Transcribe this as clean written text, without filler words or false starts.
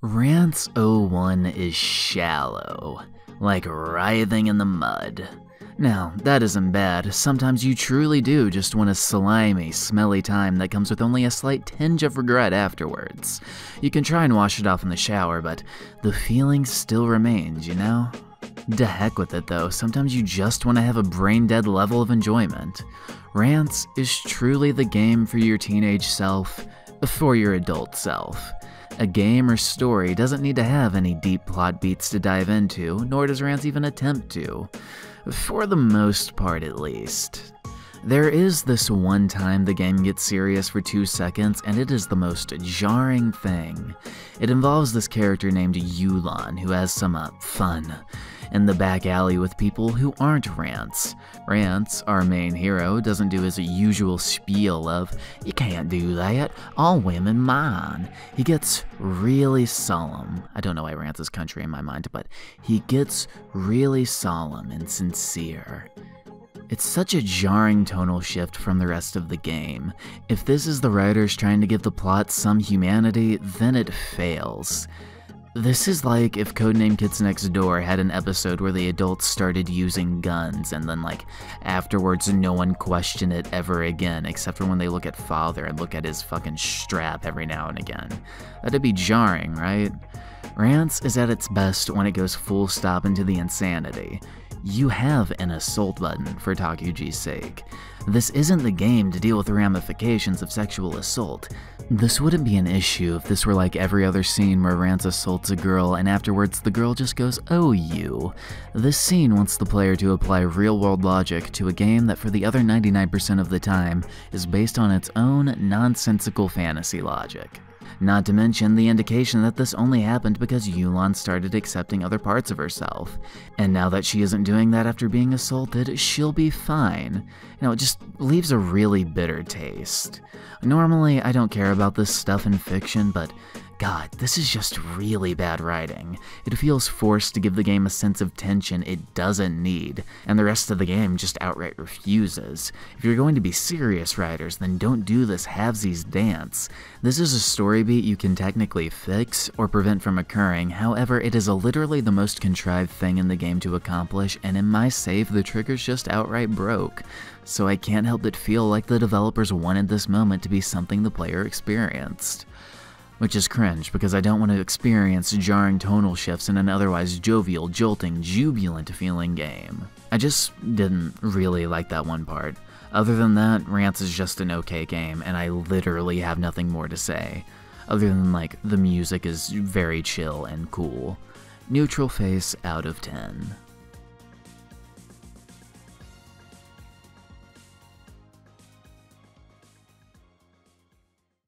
Rance 01 is shallow, like writhing in the mud. Now, that isn't bad. Sometimes you truly do just want a slimy, smelly time that comes with only a slight tinge of regret afterwards. You can try and wash it off in the shower, but the feeling still remains, you know? To heck with it though, sometimes you just want to have a brain-dead level of enjoyment. Rance is truly the game for your teenage self, for your adult self. A game or story doesn't need to have any deep plot beats to dive into, nor does Rance even attempt to. For the most part, at least. There is this one time the game gets serious for 2 seconds, and it is the most jarring thing. It involves this character named Yulon, who has some fun in the back alley with people who aren't Rance. Rance, our main hero, doesn't do his usual spiel of, "You can't do that, all women mine." He gets really solemn. I don't know why Rance is country in my mind, but he gets really solemn and sincere. It's such a jarring tonal shift from the rest of the game. If this is the writers trying to give the plot some humanity, then it fails. This is like if Codename Kids Next Door had an episode where the adults started using guns and then afterwards no one questioned it ever again except for when they look at father and look at his fucking strap every now and again. That'd be jarring, right? Rance is at its best when it goes full stop into the insanity. You have an assault button for Takuji's sake. This isn't the game to deal with the ramifications of sexual assault. This wouldn't be an issue if this were like every other scene where Rance assaults a girl and afterwards the girl just goes, "Oh you." This scene wants the player to apply real-world logic to a game that for the other 99% of the time is based on its own nonsensical fantasy logic. Not to mention the indication that this only happened because Yulon started accepting other parts of herself. And now that she isn't doing that after being assaulted, she'll be fine. You know, it just leaves a really bitter taste. Normally, I don't care about this stuff in fiction, but God, this is just really bad writing. It feels forced to give the game a sense of tension it doesn't need, and the rest of the game just outright refuses. If you're going to be serious writers, then don't do this halvesies dance. This is a story beat you can technically fix or prevent from occurring, however, it is literally the most contrived thing in the game to accomplish, and in my save, the trigger's just outright broke. So I can't help but feel like the developers wanted this moment to be something the player experienced. Which is cringe, because I don't want to experience jarring tonal shifts in an otherwise jovial, jolting, jubilant feeling game. I just didn't really like that one part. Other than that, Rance is just an okay game, and I literally have nothing more to say. Other than the music is very chill and cool. Neutral face out of 10.